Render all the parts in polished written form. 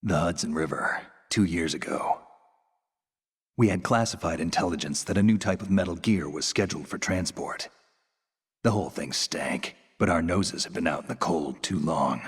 The Hudson River, 2 years ago. We had classified intelligence that a new type of metal gear was scheduled for transport. The whole thing stank, but our noses had been out in the cold too long.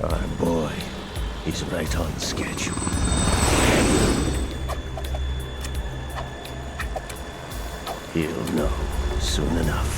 Our boy, he's right on schedule. He'll know soon enough.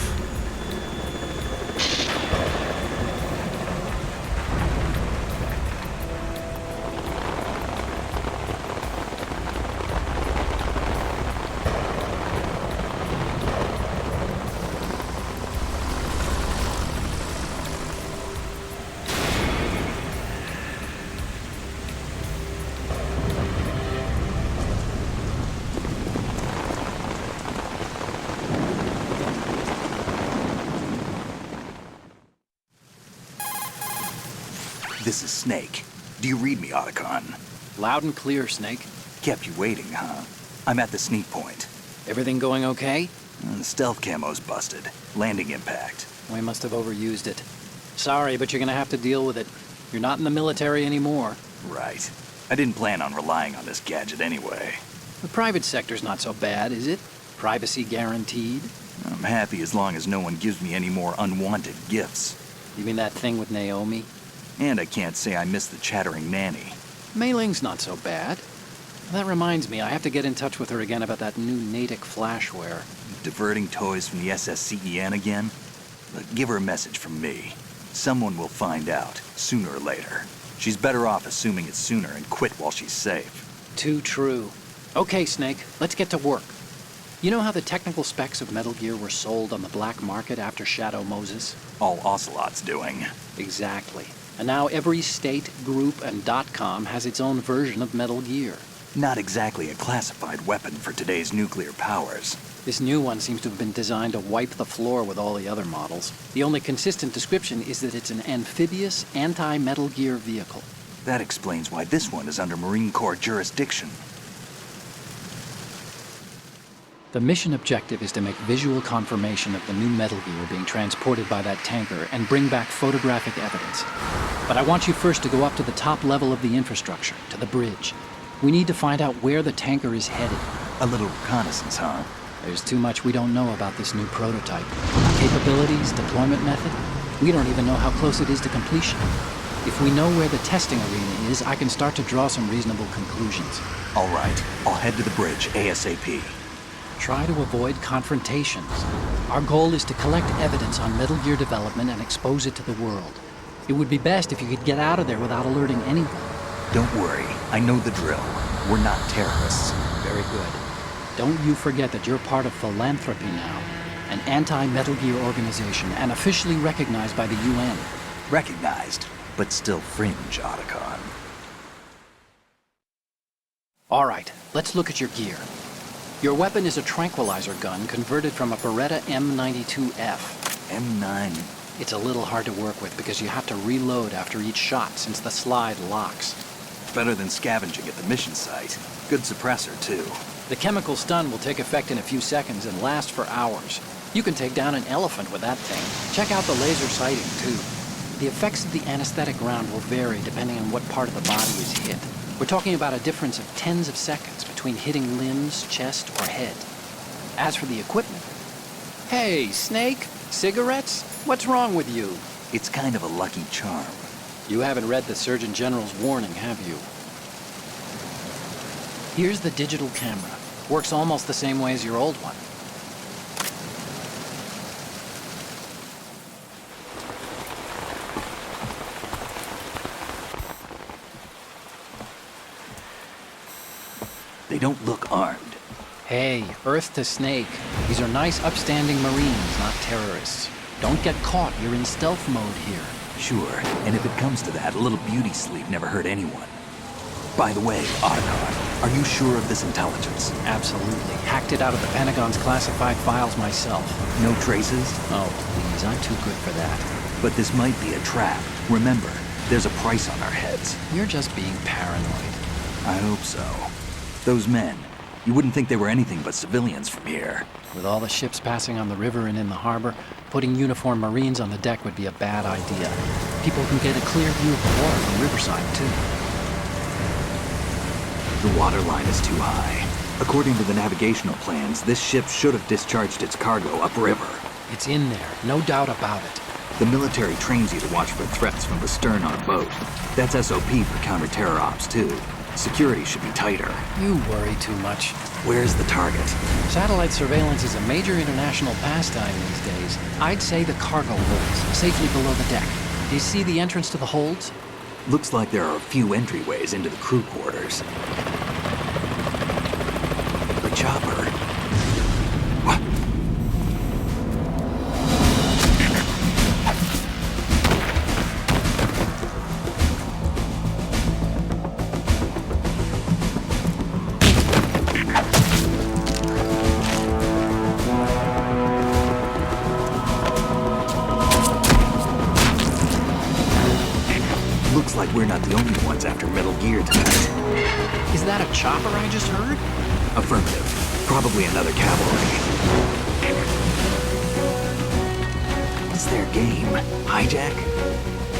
This is Snake. Do you read me, Otacon? Loud and clear, Snake. Kept you waiting, huh? I'm at the sneak point. Everything going okay? The stealth camo's busted. Landing impact. We must have overused it. Sorry, but you're gonna have to deal with it. You're not in the military anymore. Right. I didn't plan on relying on this gadget anyway. The private sector's not so bad, is it? Privacy guaranteed? I'm happy as long as no one gives me any more unwanted gifts. You mean that thing with Naomi? And I can't say I miss the chattering nanny. Mei Ling's not so bad. That reminds me, I have to get in touch with her again about that new Natick flashware. Diverting toys from the SSCEN again? But give her a message from me. Someone will find out, sooner or later. She's better off assuming it sooner and quit while she's safe. Too true. Okay, Snake, let's get to work. You know how the technical specs of Metal Gear were sold on the black market after Shadow Moses? All Ocelot's doing. Exactly. And now every state, group, and .com has its own version of Metal Gear. Not exactly a classified weapon for today's nuclear powers. This new one seems to have been designed to wipe the floor with all the other models. The only consistent description is that it's an amphibious, anti-Metal Gear vehicle. That explains why this one is under Marine Corps jurisdiction. The mission objective is to make visual confirmation of the new Metal Gear being transported by that tanker and bring back photographic evidence. But I want you first to go up to the top level of the infrastructure, to the bridge. We need to find out where the tanker is headed. A little reconnaissance, huh? There's too much we don't know about this new prototype. Capabilities, deployment method. We don't even know how close it is to completion. If we know where the testing arena is, I can start to draw some reasonable conclusions. All right, I'll head to the bridge ASAP. Try to avoid confrontations. Our goal is to collect evidence on Metal Gear development and expose it to the world. It would be best if you could get out of there without alerting anyone. Don't worry, I know the drill. We're not terrorists. Very good. Don't you forget that you're part of Philanthropy now, an anti-Metal Gear organization and officially recognized by the UN. Recognized, but still fringe, Otacon. All right, let's look at your gear. Your weapon is a tranquilizer gun converted from a Beretta M92F. M9. It's a little hard to work with because you have to reload after each shot since the slide locks. Better than scavenging at the mission site. Good suppressor, too. The chemical stun will take effect in a few seconds and last for hours. You can take down an elephant with that thing. Check out the laser sighting, too. The effects of the anesthetic round will vary depending on what part of the body is hit. We're talking about a difference of tens of seconds between hitting limbs, chest, or head. As for the equipment... Hey, Snake? Cigarettes? What's wrong with you? It's kind of a lucky charm. You haven't read the Surgeon General's warning, have you? Here's the digital camera. Works almost the same way as your old one. They don't look armed. Hey, Earth to Snake. These are nice, upstanding Marines, not terrorists. Don't get caught. You're in stealth mode here. Sure, and if it comes to that, a little beauty sleep never hurt anyone. By the way, Otacon, are you sure of this intelligence? Absolutely. Hacked it out of the Pentagon's classified files myself. No traces? Oh, please, I'm too good for that. But this might be a trap. Remember, there's a price on our heads. You're just being paranoid. I hope so. Those men, you wouldn't think they were anything but civilians from here. With all the ships passing on the river and in the harbor, putting uniformed Marines on the deck would be a bad idea. People can get a clear view of the water from Riverside, too. The water line is too high. According to the navigational plans, this ship should have discharged its cargo upriver. It's in there, no doubt about it. The military trains you to watch for threats from the stern on a boat. That's SOP for counter-terror ops, too. Security should be tighter. You worry too much. Where's the target? Satellite surveillance is a major international pastime these days. I'd say the cargo holds, safely below the deck. Do you see the entrance to the holds? Looks like there are a few entryways into the crew quarters. The chopper. What? Looks like we're not the only ones after Metal Gear tonight. Is that a chopper I just heard? Affirmative. Probably another cavalry. What's their game? Hijack?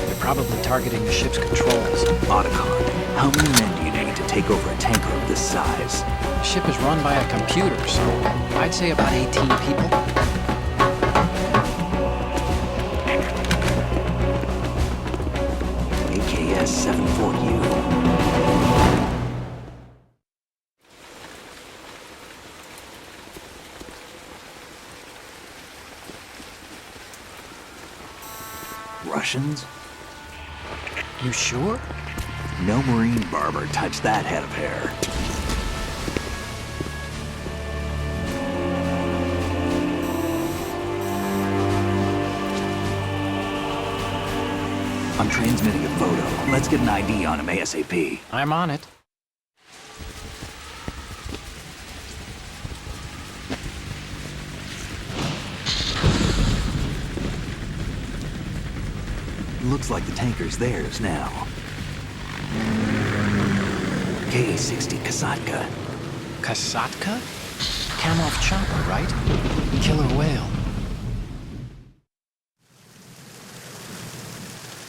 They're probably targeting the ship's controls. Otacon, how many men do you need to take over a tanker of this size? The ship is run by a computer, so I'd say about 18 people. AKS 74U. Russians? You sure? No Marine barber touched that head of hair. I'm transmitting a photo. Let's get an ID on him ASAP. I'm on it. Looks like the tanker's theirs now. Ka-60 Kasatka. Kasatka? Kamarov chopper, right? Killer whale.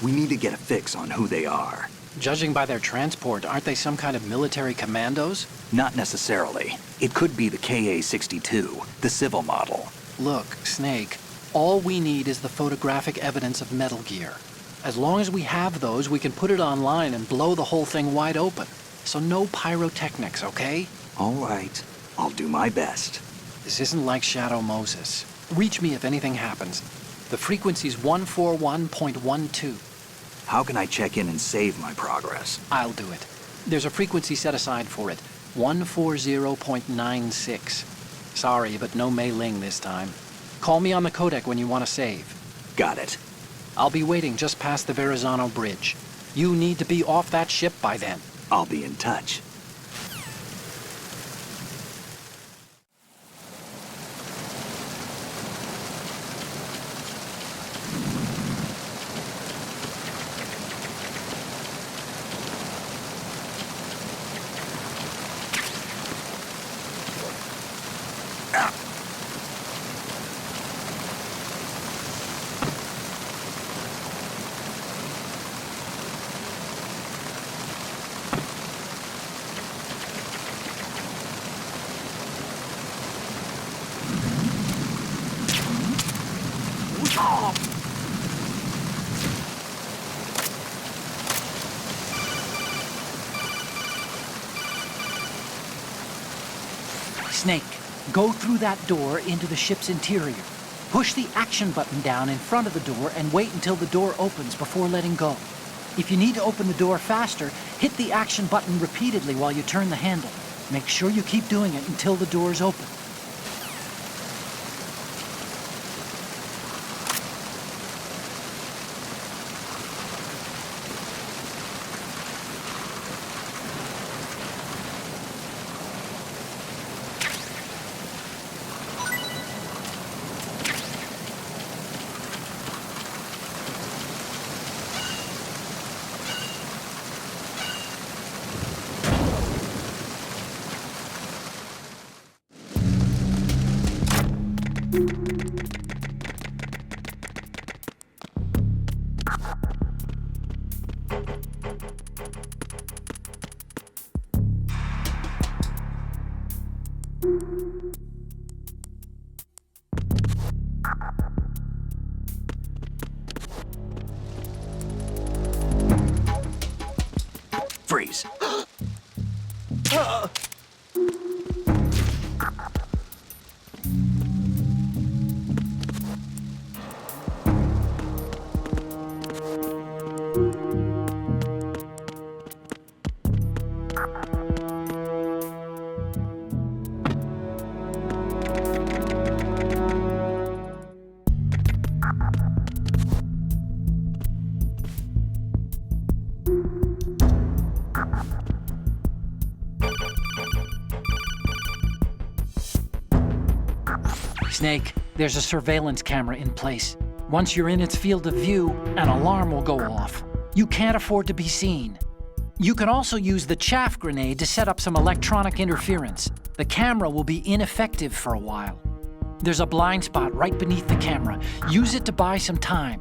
We need to get a fix on who they are. Judging by their transport, aren't they some kind of military commandos? Not necessarily. It could be the Ka-62, the civil model. Look, Snake, all we need is the photographic evidence of Metal Gear. As long as we have those, we can put it online and blow the whole thing wide open. So no pyrotechnics, okay? All right. I'll do my best. This isn't like Shadow Moses. Reach me if anything happens. The frequency's 141.12. How can I check in and save my progress? I'll do it. There's a frequency set aside for it. 140.96. Sorry, but no Mei Ling this time. Call me on the codec when you want to save. Got it. I'll be waiting just past the Verrazano Bridge. You need to be off that ship by then. I'll be in touch. Snake, go through that door into the ship's interior. Push the action button down in front of the door and wait until the door opens before letting go. If you need to open the door faster, hit the action button repeatedly while you turn the handle. Make sure you keep doing it until the door's open. Freeze. Snake, there's a surveillance camera in place. Once you're in its field of view, an alarm will go off. You can't afford to be seen. You can also use the chaff grenade to set up some electronic interference. The camera will be ineffective for a while. There's a blind spot right beneath the camera. Use it to buy some time.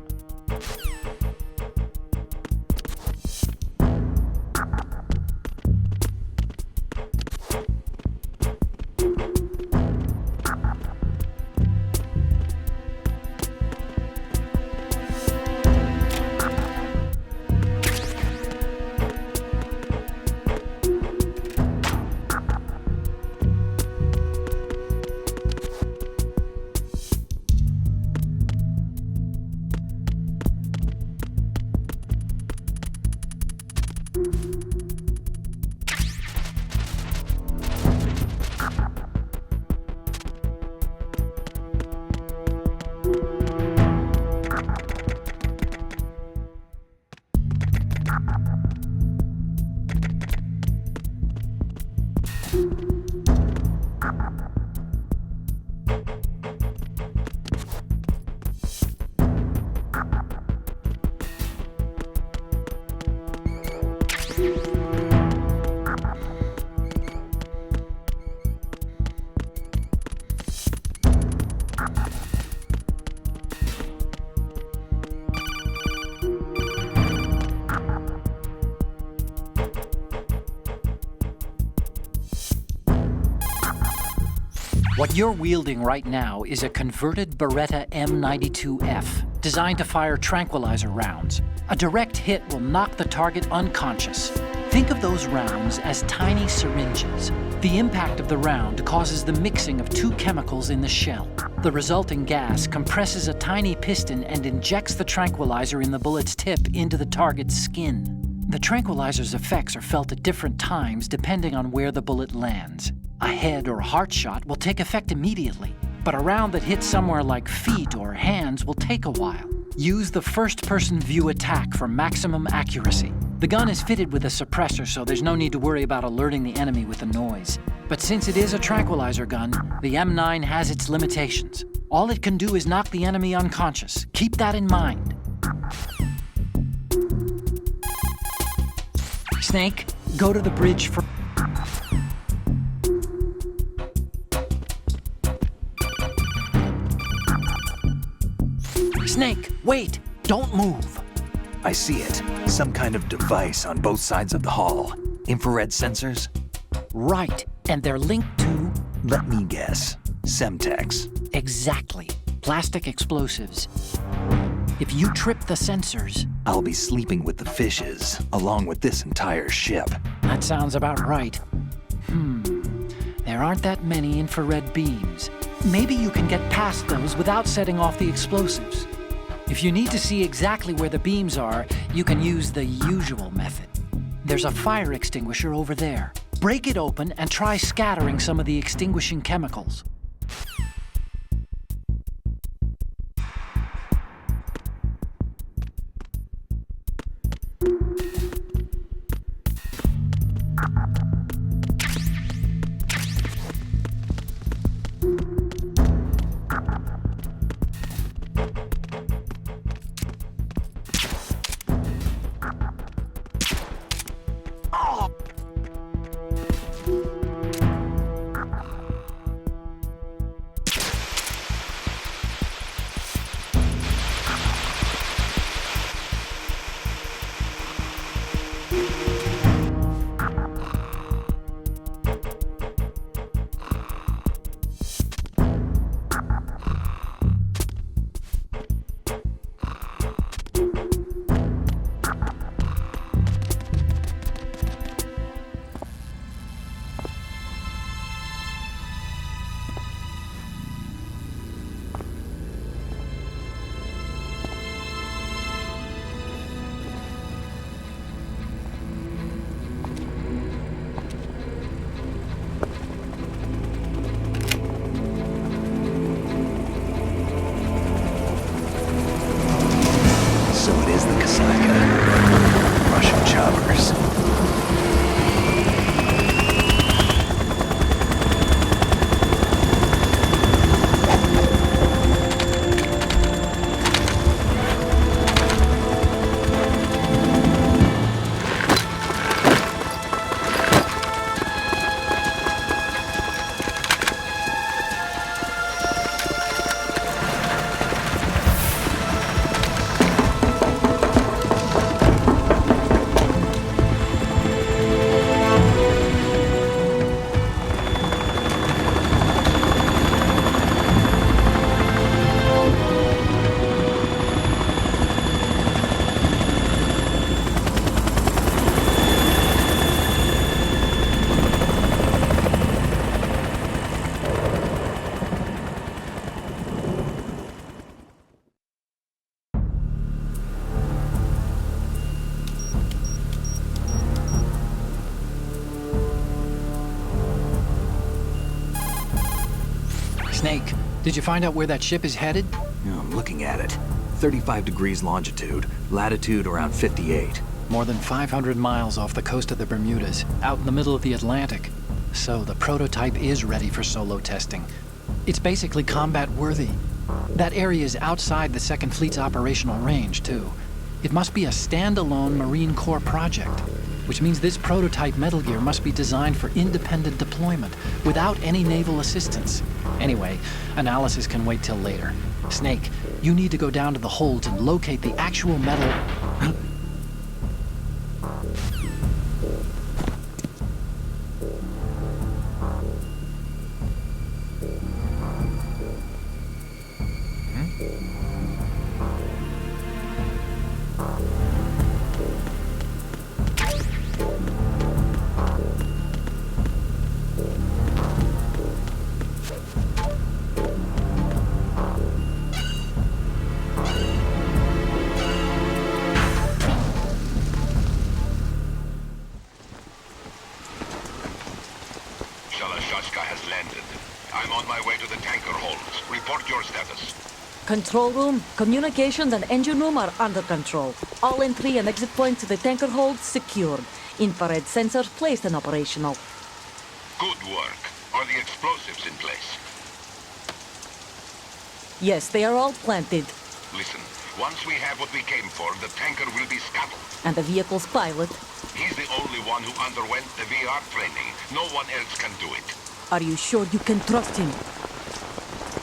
What you're wielding right now is a converted Beretta M92F, designed to fire tranquilizer rounds. A direct hit will knock the target unconscious. Think of those rounds as tiny syringes. The impact of the round causes the mixing of two chemicals in the shell. The resulting gas compresses a tiny piston and injects the tranquilizer in the bullet's tip into the target's skin. The tranquilizer's effects are felt at different times depending on where the bullet lands. A head or heart shot will take effect immediately, but a round that hits somewhere like feet or hands will take a while. Use the first-person view attack for maximum accuracy. The gun is fitted with a suppressor, so there's no need to worry about alerting the enemy with the noise. But since it is a tranquilizer gun, the M9 has its limitations. All it can do is knock the enemy unconscious. Keep that in mind. Snake, go to the bridge for... Snake, wait! Don't move! I see it. Some kind of device on both sides of the hall. Infrared sensors? Right, and they're linked to... Let me guess. Semtex. Exactly. Plastic explosives. If you trip the sensors... I'll be sleeping with the fishes, along with this entire ship. That sounds about right. There aren't that many infrared beams. Maybe you can get past those without setting off the explosives. If you need to see exactly where the beams are, you can use the usual method. There's a fire extinguisher over there. Break it open and try scattering some of the extinguishing chemicals. Snake, did you find out where that ship is headed? I'm looking at it. 35 degrees longitude, latitude around 58. More than 500 miles off the coast of the Bermudas, out in the middle of the Atlantic. So the prototype is ready for solo testing. It's basically combat-worthy. That area is outside the Second Fleet's operational range, too. It must be a standalone Marine Corps project, which means this prototype Metal Gear must be designed for independent deployment, without any naval assistance. Anyway, analysis can wait till later. Snake, you need to go down to the holds and locate the actual metal... has landed. I'm on my way to the tanker holds. Report your status. Control room, communications and engine room are under control. All entry and exit points to the tanker holds secured. Infrared sensors placed and operational. Good work. Are the explosives in place? Yes, they are all planted. Listen, once we have what we came for, the tanker will be scuttled. And the vehicle's pilot? He's the only one who underwent the VR training. No one else can do it. Are you sure you can trust him?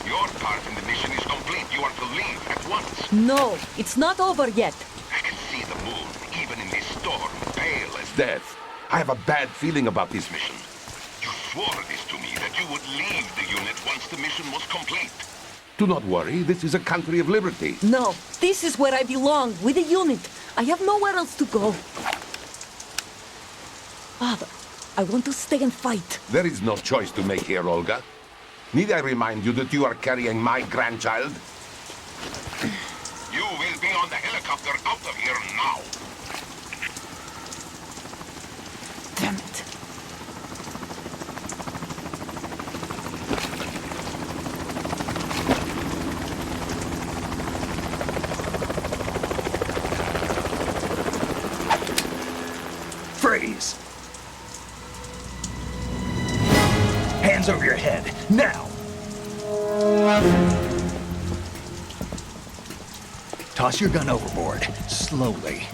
Your part in the mission is complete. You are to leave at once. No, it's not over yet. I can see the moon, even in this storm, pale as death. I have a bad feeling about this mission. You swore this to me, that you would leave the unit once the mission was complete. Do not worry, this is a country of liberty. No, this is where I belong, with the unit. I have nowhere else to go. Father, I want to stay and fight. There is no choice to make here, Olga. Need I remind you that you are carrying my grandchild? You will be on the helicopter out of here now. Damn it. Freeze! Hands over your head, now! Toss your gun overboard, slowly.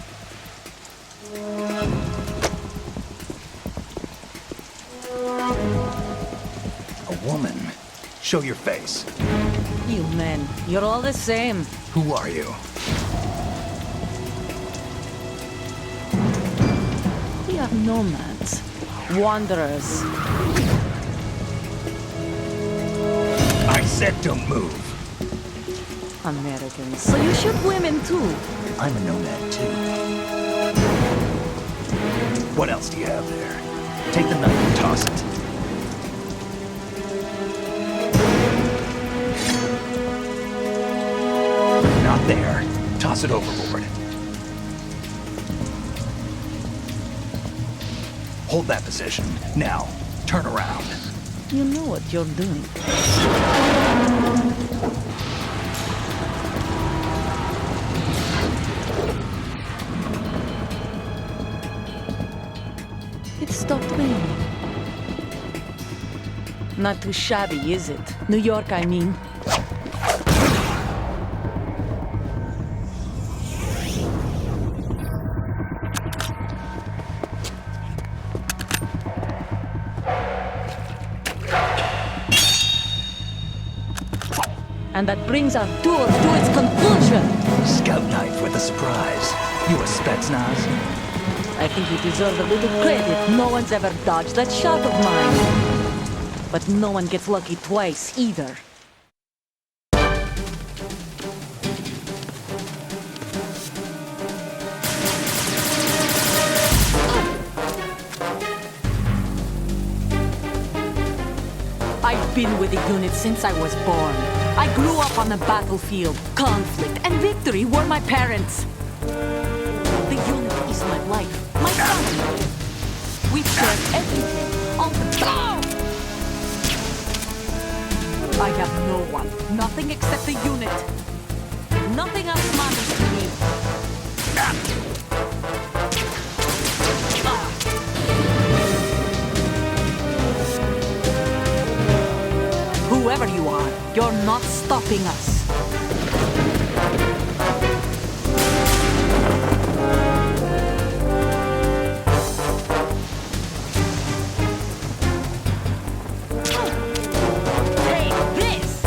A woman. Show your face. You men, you're all the same. Who are you? We are nomads. Wanderers. I said don't move. Americans. So you shoot women too? I'm a nomad too. What else do you have there? Take the knife and toss it. Not there. Toss it overboard. Hold that position. Now, turn around. You know what you're doing. It stopped raining. Not too shabby, is it? New York, I mean. And that brings our tour to its conclusion. Scout knife with a surprise. You a Spetsnaz? I think you deserve a little credit. No one's ever dodged that shot of mine. But no one gets lucky twice, either. I've been with the unit since I was born. I grew up on the battlefield. Conflict and victory were my parents. The unit is my life, my family. We've shared everything, all the time. I have no one, nothing except the unit. Nothing else matters to me. You're not stopping us. Take this!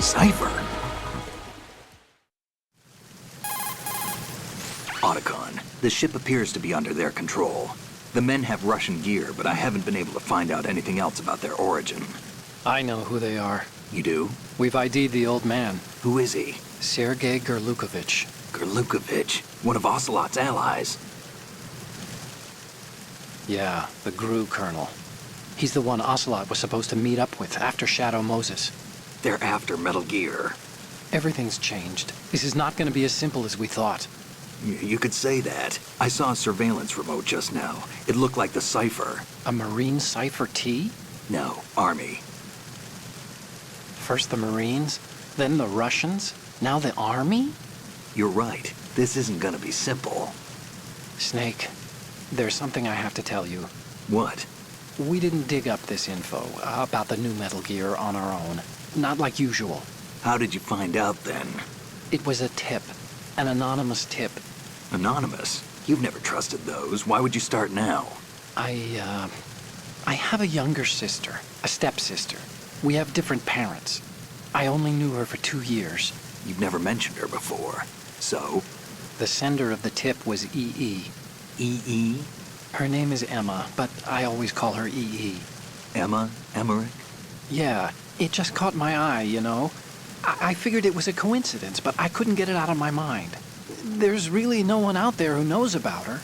Cipher? Otacon, the ship appears to be under their control. The men have Russian gear, but I haven't been able to find out anything else about their origin. I know who they are. You do? We've ID'd the old man, Who is he? Sergei Gerlukovich. Gerlukovich, one of Ocelot's allies. Yeah, the GRU colonel. He's the one Ocelot was supposed to meet up with after Shadow Moses. They're after Metal Gear. Everything's changed. This is not going to be as simple as we thought. You could say that. I saw a surveillance remote just now. It looked like the Cipher. A Marine Cipher T? No, Army. First the Marines, then the Russians, now the Army? You're right. This isn't gonna be simple. Snake, there's something I have to tell you. What? We didn't dig up this info about the new Metal Gear on our own. Not like usual. How did you find out then? It was a tip. An anonymous tip. Anonymous? You've never trusted those. Why would you start now? I have a younger sister, a stepsister. We have different parents. I only knew her for 2 years. You've never mentioned her before. So? The sender of the tip was EE. EE? Her name is Emma, but I always call her EE. Emma? Emmerich? Yeah, it just caught my eye, you know? I figured it was a coincidence, but I couldn't get it out of my mind. There's really no one out there who knows about her.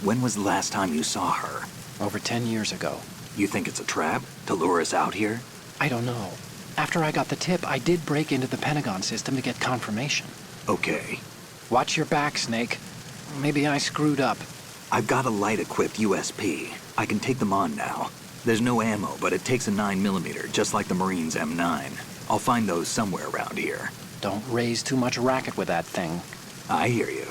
When was the last time you saw her? Over 10 years ago. You think it's a trap? To lure us out here? I don't know. After I got the tip, I did break into the Pentagon system to get confirmation. Okay. Watch your back, Snake. Maybe I screwed up. I've got a light-equipped USP. I can take them on now. There's no ammo, but it takes a 9mm, just like the Marines' M9. I'll find those somewhere around here. Don't raise too much racket with that thing. I hear you.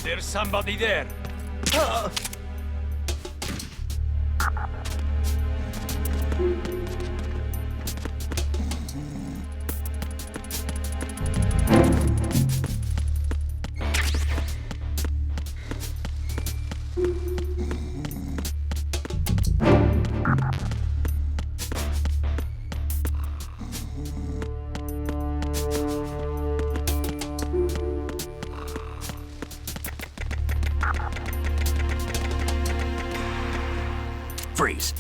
There's somebody there. Freeze.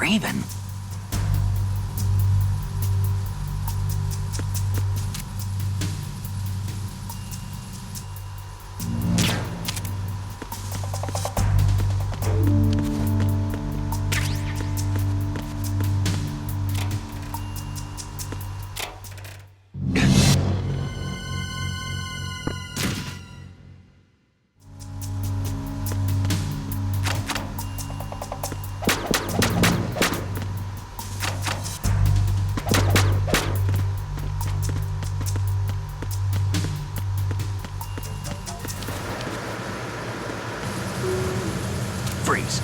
Raven. Freeze.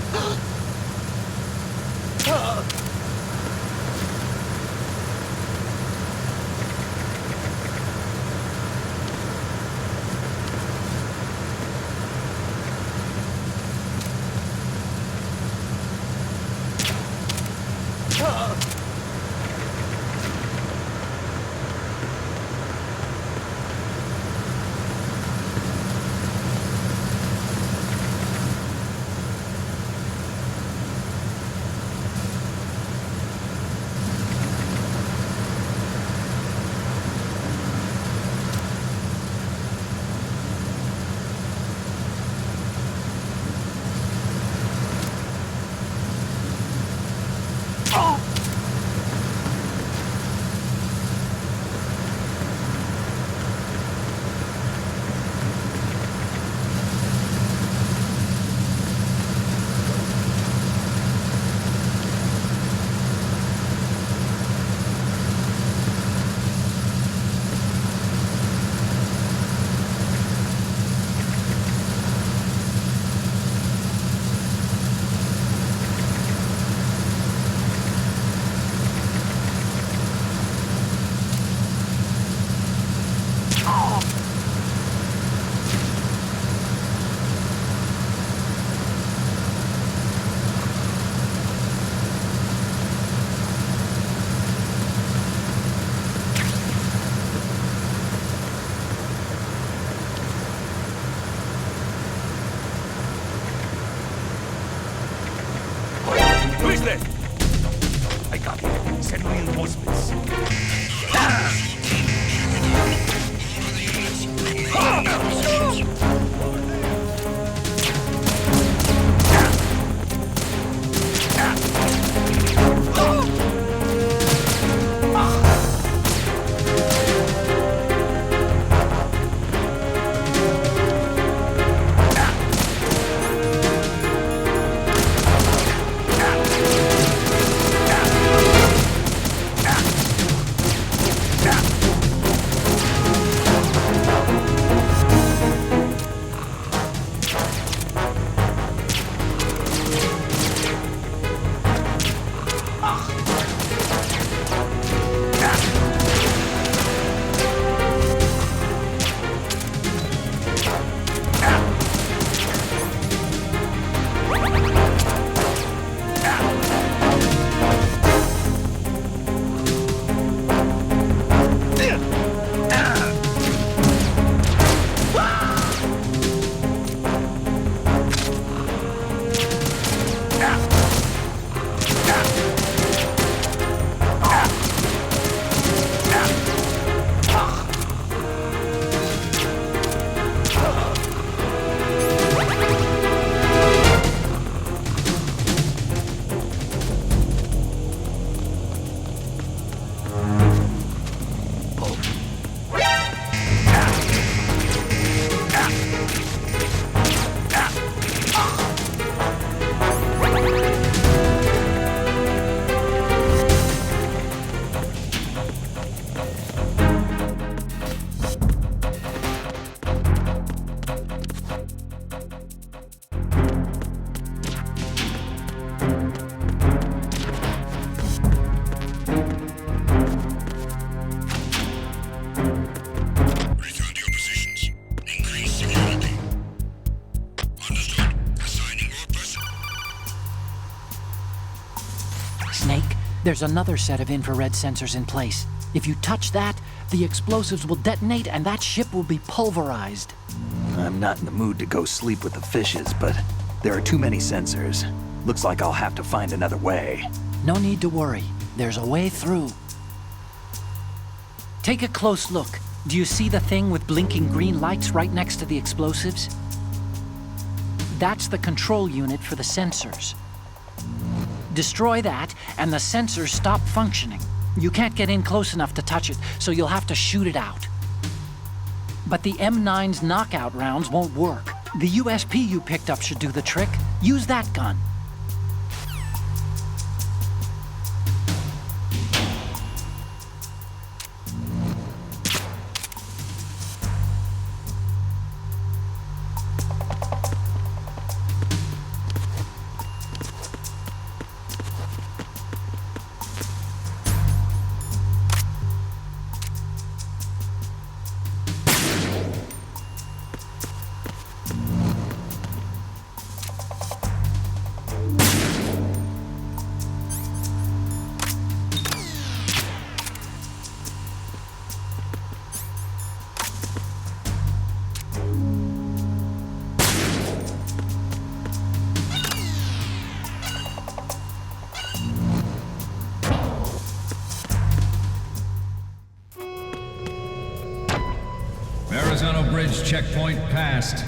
There's another set of infrared sensors in place. If you touch that, the explosives will detonate and that ship will be pulverized. I'm not in the mood to go sleep with the fishes, but there are too many sensors. Looks like I'll have to find another way. No need to worry. There's a way through. Take a close look. Do you see the thing with blinking green lights right next to the explosives? That's the control unit for the sensors. Destroy that, and the sensors stop functioning. You can't get in close enough to touch it, so you'll have to shoot it out. But the M9's knockout rounds won't work. The USP you picked up should do the trick. Use that gun. Arizona Bridge checkpoint passed.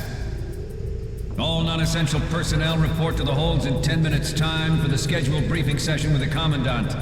All non-essential personnel report to the holds in 10 minutes' time for the scheduled briefing session with the Commandant.